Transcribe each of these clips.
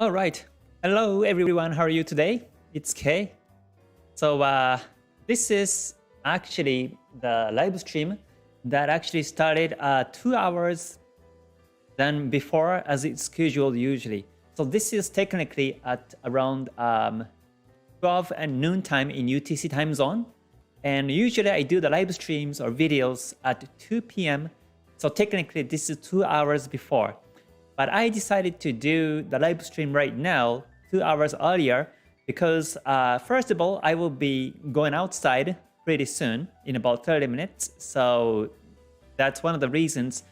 All right. Hello, everyone. How are you today? It's Kei. So this is actually the live stream that actually started 2 hours than before as it's scheduled usually. So this is technically at around 12 and noon time in UTC time zone. And usually I do the live streams or videos at 2 p.m. So technically this is 2 hours before. But I decided to do the live stream right now, 2 hours earlier, because first of all, I will be going outside pretty soon in about 30 minutes. So that's one of the reasons.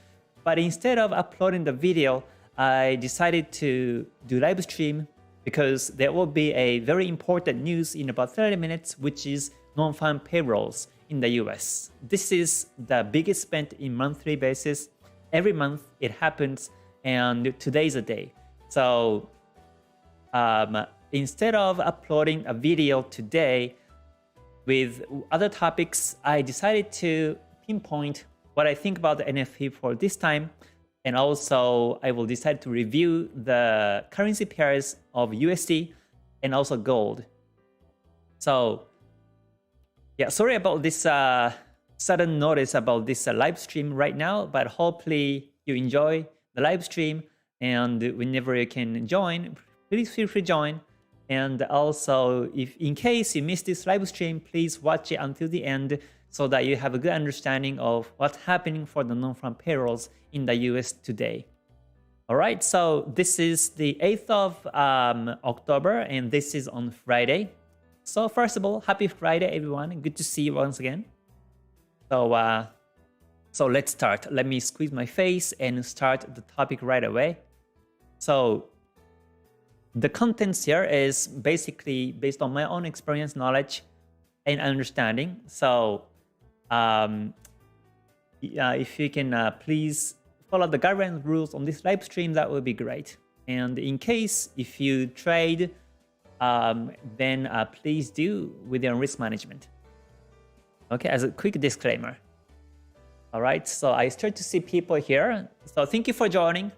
But instead of uploading the video, I decided to do live stream because there will be a very important news in about 30 minutes, which is non-farm payrolls in the US. This is the biggest event in monthly basis. Every month it happens, and today's the day. So instead of uploading a video today with other topics, I decided to pinpoint what I think about the NFP for this time. And also I will decide to review the currency pairs of USD and also gold. So yeah, sorry about this sudden notice about this live stream right now, but hopefully you enjoy the live stream, and whenever you can join, please feel free to join. And also, if in case you missed this live stream, please watch it until the end so that you have a good understanding of what's happening for the non-farm payrolls in the US today. All right, so this is the 8th of October, and this is on Friday. So first of all, happy Friday, everyone. Good to see you once again. So let's start. Let me squeeze my face and start the topic right away. So the contents here is basically based on my own experience, knowledge, and understanding. So if you can please follow the guidelines rules on this live stream, that would be great. And in case if you trade, then please do with your risk management. Okay, as a quick disclaimer. All right, so I start to see people here. So thank you for joining.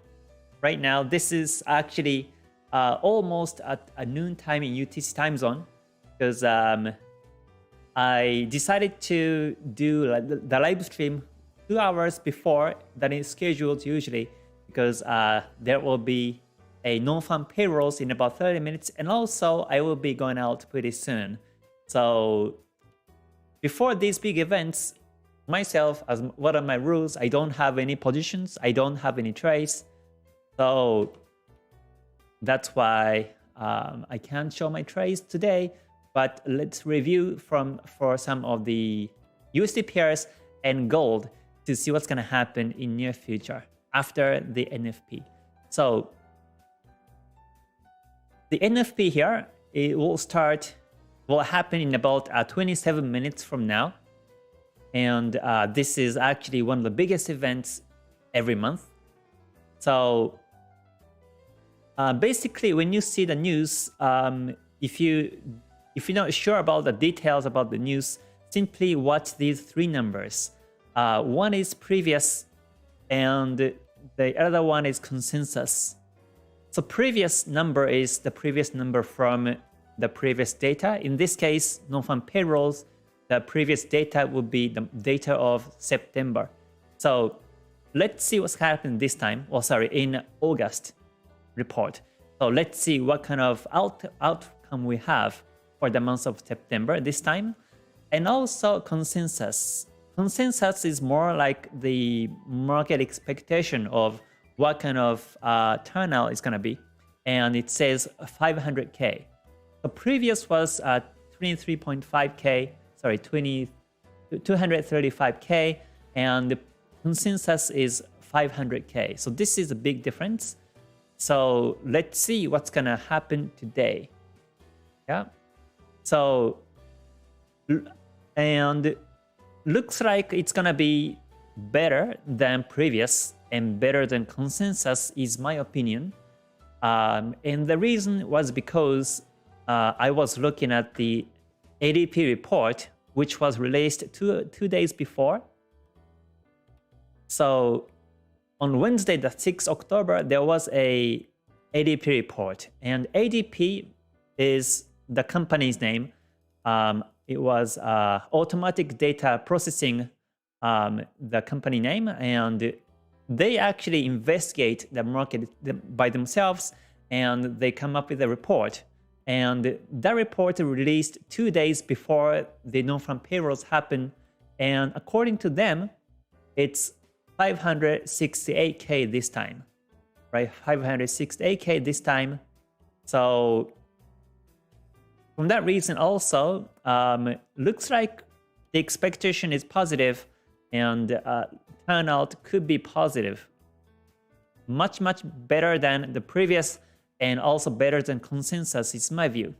Right now, this is actually almost at a noon time in UTC time zone, because I decided to do the live stream 2 hours before than is scheduled usually, because there will be a non-farm payrolls in about 30 minutes, and also I will be going out pretty soon. So before these big events, myself, as what are my rules, I don't have any positions, I don't have any trades, so that's why I can't show my trades today. But let's review for some of the USD pairs and gold to see what's going to happen in near future after the NFP. So the NFP here, it will happen in about 27 minutes from now. And this is actually one of the biggest events every month. So basically, when you see the news, if you're not sure about the details about the news, simply watch these three numbers. One is previous, and the other one is consensus. So previous number is the previous number from the previous data. In this case, non-farm payrolls, the previous data would be the data of September. So let's see what's happened this time. Oh, sorry, in August report. So let's see what kind of outcome we have for the month of September this time. And also consensus. Consensus is more like the market expectation of what kind of turnout is going to be. And it says 500K. The previous was 23.5K. Sorry, 235K, and the consensus is 500K. So this is a big difference. So let's see what's gonna happen today. Yeah. So, and looks like it's gonna be better than previous and better than consensus is my opinion. And the reason was because I was looking at the ADP report, which was released two days before. So on Wednesday, the 6th October, there was a ADP report. And ADP is the company's name. It was Automatic Data Processing, the company name, and they actually investigate the market by themselves, and they come up with a report. And that report released 2 days before the non-farm payrolls happen. And according to them, it's 568K this time, right? 568K this time. So from that reason also, looks like the expectation is positive, and turnout could be positive. Much better than the previous, and also better than consensus is my view.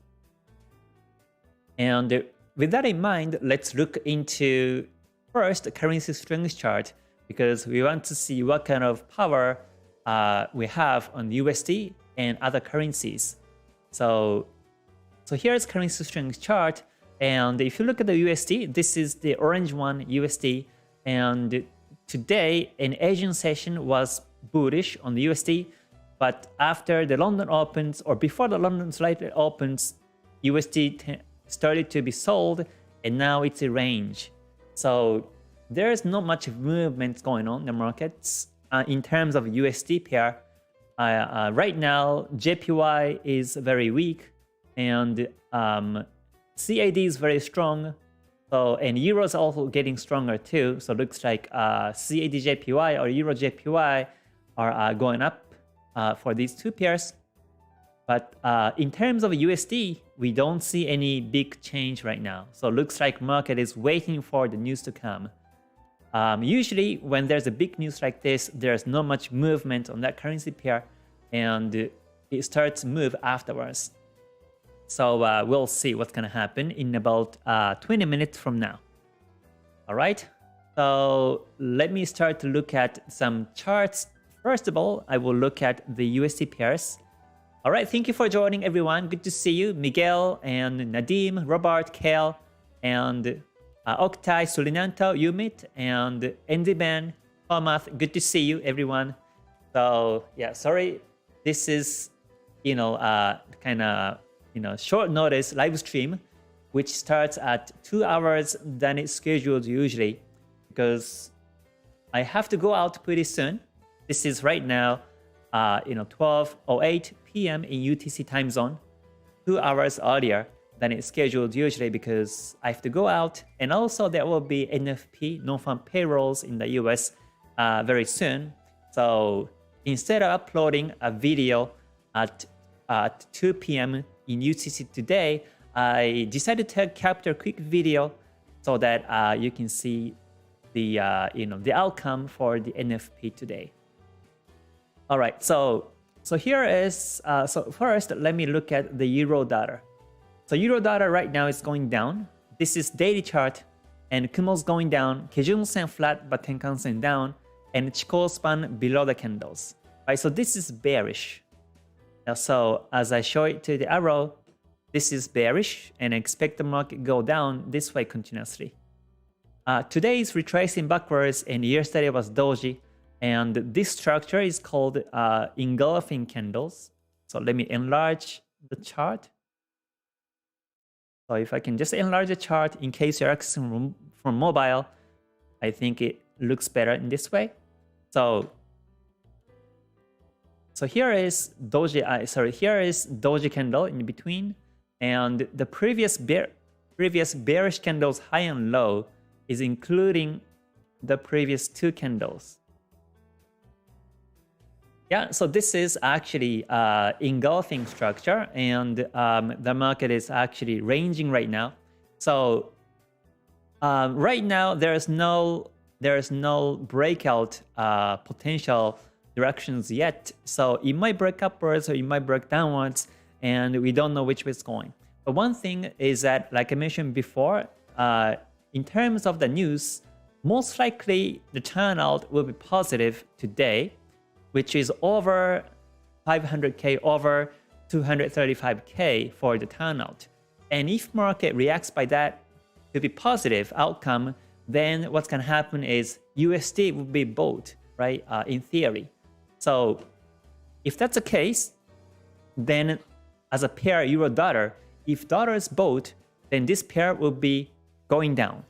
And with that in mind, let's look into first the currency strength chart, because we want to see what kind of power we have on USD and other currencies. So here's currency strength chart, and if you look at the USD, this is the orange one, USD, and today an Asian session was bullish on the USD, but after the London opens, or before the London slightly opens, USD started to be sold, and now it's a range. So there's not much movement going on in the markets in terms of USD pair. Right now, JPY is very weak, and CAD is very strong. So, and Euro is also getting stronger too. So it looks like CAD JPY or Euro JPY are going up for these two pairs. But in terms of USD, we don't see any big change right now. So it looks like market is waiting for the news to come. Usually when there's a big news like this, there's not much movement on that currency pair, and it starts to move afterwards. So we'll see what's going to happen in about 20 minutes from now. All right, so let me start to look at some charts. First of all, I will look at the USD pairs. All right, thank you for joining, everyone. Good to see you. Miguel and Nadim, Robert, Kale, and Oktay, Sulinanto, Yumit, and Endiban, Thomas. Good to see you, everyone. So yeah, sorry, this is, kind of, short notice live stream, which starts at 2 hours than it's scheduled usually, because I have to go out pretty soon. This is right now, 12:08 p.m. in UTC time zone, 2 hours earlier than it's scheduled usually, because I have to go out, and also there will be NFP, non-farm payrolls in the US very soon. So instead of uploading a video at 2 p.m. in UTC today, I decided to capture a quick video so that you can see the the outcome for the NFP today. All right, so here is so first let me look at the euro dollar. So euro dollar right now is going down. This is daily chart, and Kumo's going down, Kijun-sen flat but Tenkan-sen down, and Chikou span below the candles. Right, so this is bearish. So as I show it to the arrow, this is bearish, and I expect the market go down this way continuously. Today is retracing backwards, and yesterday was doji, and this structure is called engulfing candles. So let me enlarge the chart. So if I can just enlarge the chart in case you're accessing from mobile, I think it looks better in this way. So here is doji. Here is doji candle in between, and the previous bearish candles high and low is including the previous two candles. Yeah, so this is actually engulfing structure, and the market is actually ranging right now. So right now there's no breakout potential directions yet. So it might break upwards or it might break downwards, and we don't know which way it's going. But one thing is that, like I mentioned before, in terms of the news, most likely the turnout will be positive today, which is over 500K, over 235K for the turnout. And if market reacts by that to be positive outcome, then what's going to happen is USD will be bought, right, in theory. So if that's the case, then as a pair euro dollar, if dollar is bought, then this pair will be going down.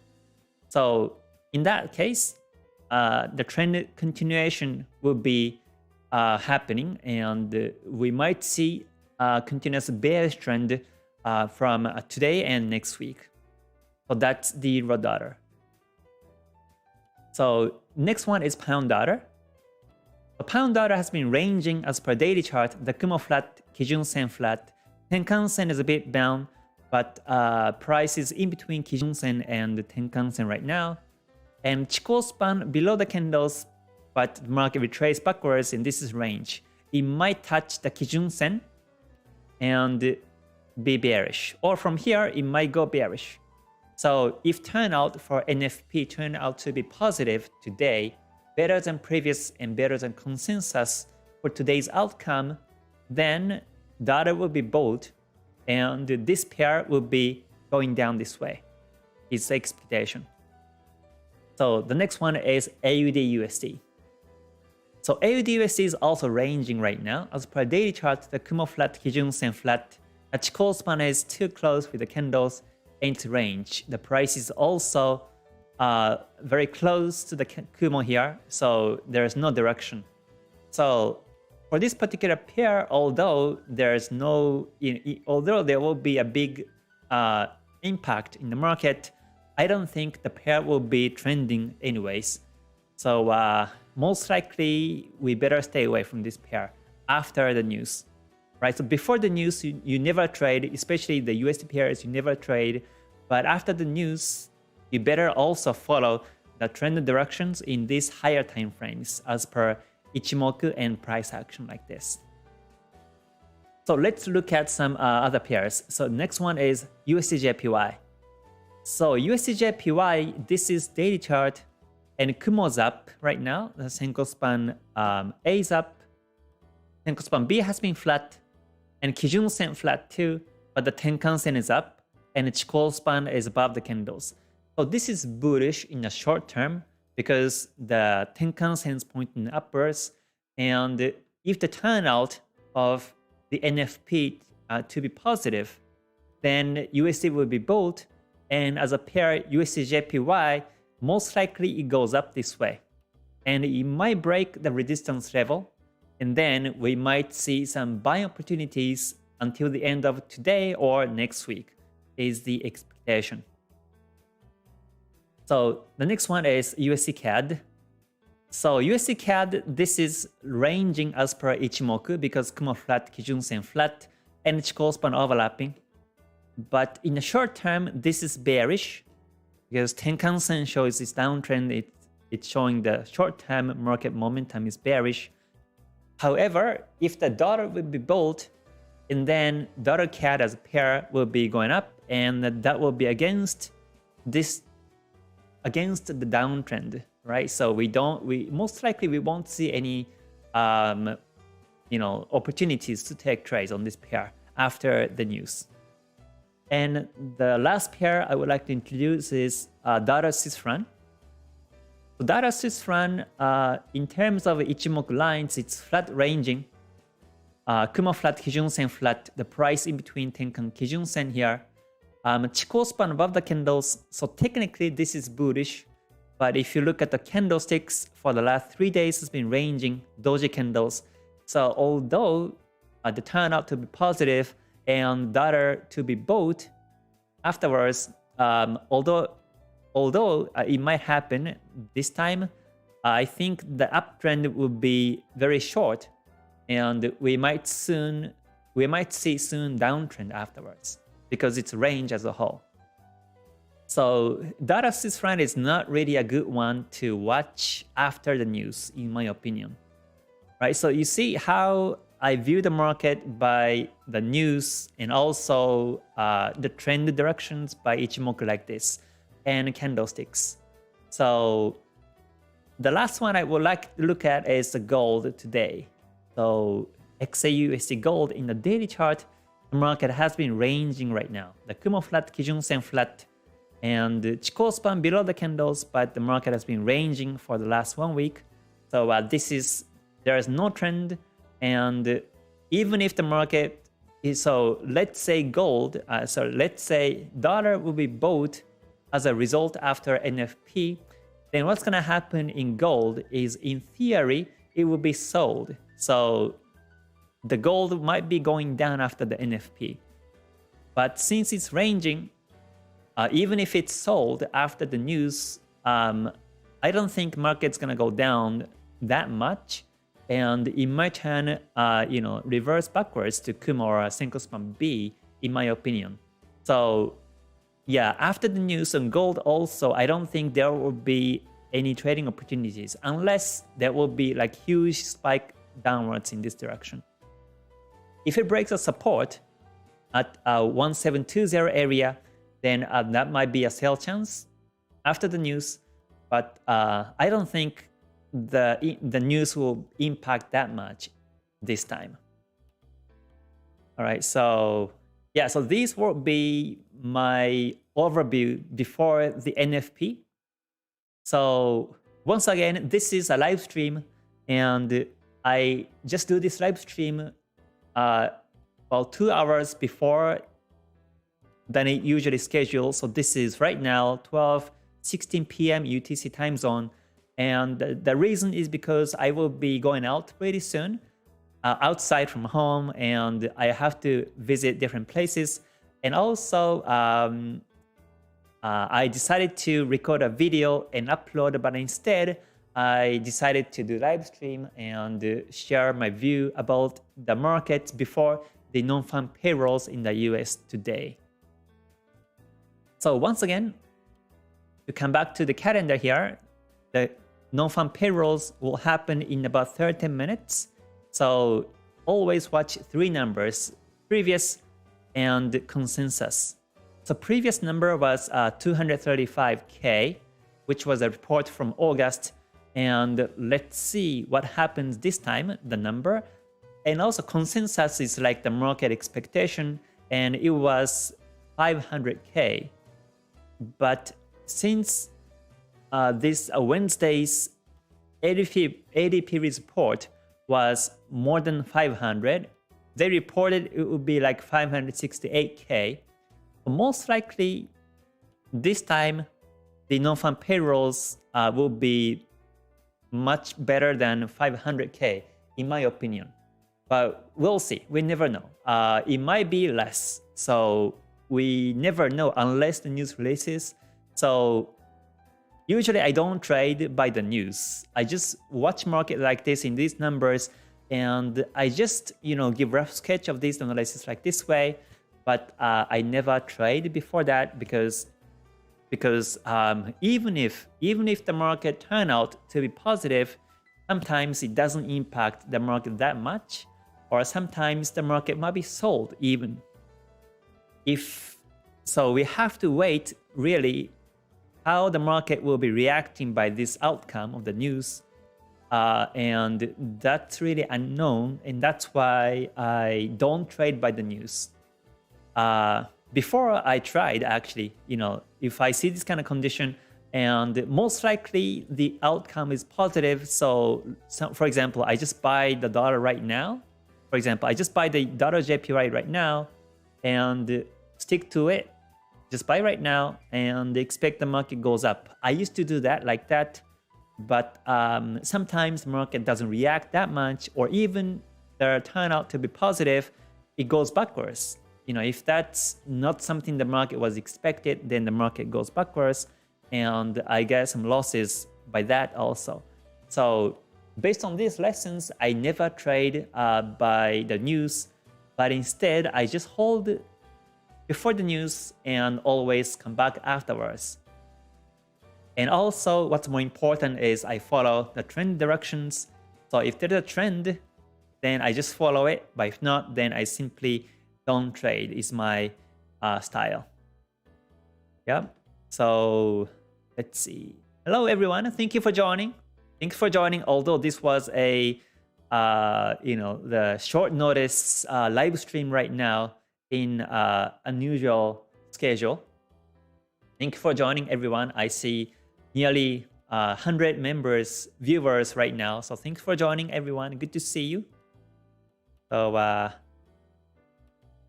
So in that case, the trend continuation will be happening, and we might see a continuous bearish trend from today and next week. So that's the euro dollar. So next one is pound dollar. The pound dollar has been ranging as per daily chart, the Kumo flat, Kijun Sen flat. Tenkan Sen is a bit down, but price is in between Kijun Sen and Tenkan Sen right now. And Chikou span below the candles, but the market retraces backwards in this range. It might touch the Kijun Sen and be bearish. Or from here, it might go bearish. So if turnout for NFP turned out to be positive today, better than previous and better than consensus for today's outcome, then dollar will be bought and this pair will be going down this way. It's the expectation. So the next one is AUD-USD. So AUD-USD is also ranging right now. As per daily chart, the Kumo flat, Kijun Sen flat, the Chikou span is too close with the candles into range. The price is also very close to the Kumo here, so there is no direction. So for this particular pair, although there will be a big impact in the market, I don't think the pair will be trending anyways. So most likely we better stay away from this pair after the news. Right, so before the news, you never trade, especially the USD pairs, you never trade. But after the news, you better also follow the trend directions in these higher time frames as per Ichimoku and price action like this. So let's look at some other pairs. So next one is USD-JPY. So USD-JPY, this is daily chart, and Kumo's up right now. The Senko span A is up, Senko span B has been flat, and Kijun Sen flat too, but the Tenkan Sen is up, and the Chikou span is above the candles. So this is bullish in the short term because the Tenkan Sen is pointing upwards, and if the turnout of the NFP to be positive, then USD will be bought, and as a pair USD-JPY, most likely it goes up this way, and it might break the resistance level. And then we might see some buying opportunities until the end of today or next week is the expectation. So the next one is USD-CAD. So USD-CAD, this is ranging as per Ichimoku because Kumo flat, Kijun Sen flat, and Chikou span overlapping. But in the short term, this is bearish because Tenkan Sen shows this downtrend. It's showing the short term market momentum is bearish. However, if the dollar will be bought, and then dollar CAD as a pair will be going up, and that will be against the downtrend, right? So we most likely we won't see any opportunities to take trades on this pair after the news. And the last pair I would like to introduce is dollar Swiss franc. So dollar Swiss franc, in terms of Ichimoku lines, it's flat ranging. Kumo flat, Kijun Sen flat, the price in between Tenkan Kijun Sen here. Chikou span above the candles, so technically this is bullish. But if you look at the candlesticks for the last 3 days, it's been ranging doji candles. So although the turnout to be positive and dollar to be bought afterwards, although it might happen this time, I think the uptrend will be very short, and we might see soon downtrend afterwards because it's range as a whole. So dollar Swiss franc is not really a good one to watch after the news, in my opinion. Right? So you see how I view the market by the news and also the trend directions by Ichimoku like this, and candlesticks. So the last one I would like to look at is the gold today. So XAUSD gold in the daily chart, the market has been ranging right now. The Kumo flat, Kijun Sen flat, and Chikou span below the candles, but the market has been ranging for the last 1 week. So there is no trend, and even if the market is, so let's say gold, so let's say dollar will be bought as a result after NFP, then what's going to happen in gold is, in theory, it will be sold. So the gold might be going down after the NFP. But since it's ranging, even if it's sold after the news, I don't think market's going to go down that much. And it might turn, reverse backwards to Kumo or Senko Span B, in my opinion. So yeah, after the news on gold also, I don't think there will be any trading opportunities unless there will be like huge spike downwards in this direction. If it breaks a support at 1720 area, then that might be a sell chance after the news. But I don't think the news will impact that much this time. All right, so yeah, so these will be my overview before the NFP. So once again, this is a live stream, and I just do this live stream about 2 hours before than it usually scheduled. So this is right now 12:16 p.m. UTC time zone. And the reason is because I will be going out pretty soon, outside from home, and I have to visit different places. And also, I decided to record a video and upload, but instead, I decided to do live stream and share my view about the market before the non-farm payrolls in the US today. So once again, to come back to the calendar here, the non-farm payrolls will happen in about 30 minutes. So always watch 3 numbers, previous and consensus. So previous number was 235K, which was a report from August. And let's see what happens this time, the number. And also consensus is like the market expectation, and it was 500K. But since this Wednesday's ADP report was more than 500, they reported it would be like 568K. Most likely, this time, the non-farm payrolls will be much better than 500K, in my opinion. But we'll see. We never know. It might be less. So we never know unless the news releases. So usually I don't trade by the news. I just watch market like this in these numbers, and I just give rough sketch of these analysis like this way. But I never trade before that because even if the market turn out to be positive, sometimes it doesn't impact the market that much, or sometimes the market might be sold even. So we have to wait really how the market will be reacting by this outcome of the news, and that's really unknown, and that's why I don't trade by the news. Before I tried, actually, if I see this kind of condition and most likely the outcome is positive, so for example, I just buy the dollar right now. For example, I just buy the dollar JPY right now and stick to it. Just buy right now and expect the market goes up. I used to do that like that, but sometimes the market doesn't react that much, or even the turn out to be positive, it goes backwards. If that's not something the market was expected, then the market goes backwards, and I get some losses by that also. So based on these lessons, I never trade by the news, but instead I just hold before the news and always come back afterwards. And also what's more important is I follow the trend directions. So if there's a trend, then I just follow it, but if not, then I simply don't trade. Is my style. Yeah. So let's see. Hello everyone. Thank you for joining. Thanks for joining. Although this was a the short notice live stream right now in unusual schedule. Thank you for joining everyone. I see nearly 100 viewers right now. So thanks for joining everyone. Good to see you. So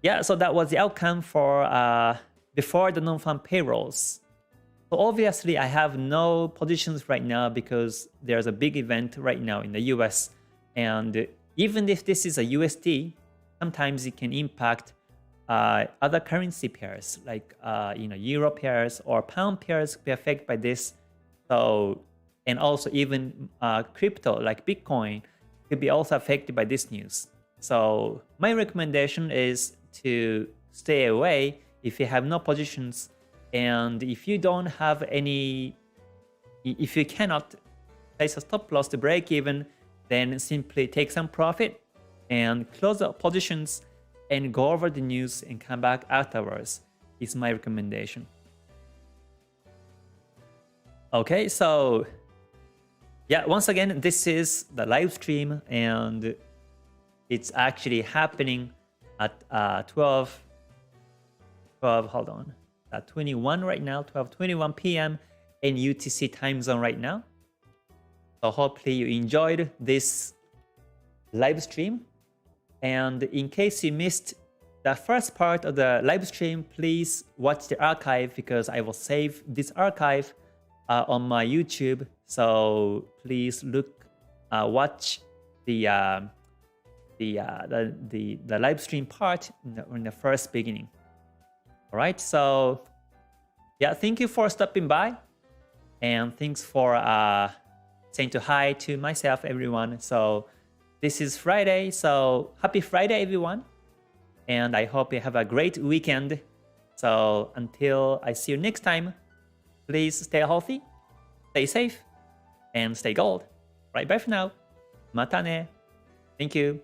yeah, so that was the outcome for before the non-farm payrolls. So obviously I have no positions right now because there's a big event right now in the US. And even if this is a USD, sometimes it can impact other currency pairs like euro pairs or pound pairs be affected by this. So, and also even crypto like Bitcoin could be also affected by this news. So my recommendation is to stay away if you have no positions, and if you don't have any, if you cannot place a stop loss to break even, then simply take some profit and close the positions and go over the news and come back afterwards is my recommendation. Okay, so yeah, once again, this is the live stream and it's actually happening at 21 right now, 12:21 p.m. in UTC time zone right now. So hopefully you enjoyed this live stream. And in case you missed the first part of the live stream, please watch the archive because I will save this archive on my YouTube. So please watch the live stream part in the first beginning. All right, so yeah, thank you for stopping by, and thanks for saying hi to myself, everyone. So this is Friday, so happy Friday, everyone, and I hope you have a great weekend. So until I see you next time, please stay healthy, stay safe, and stay gold. Right, bye for now. Mata ne. Thank you.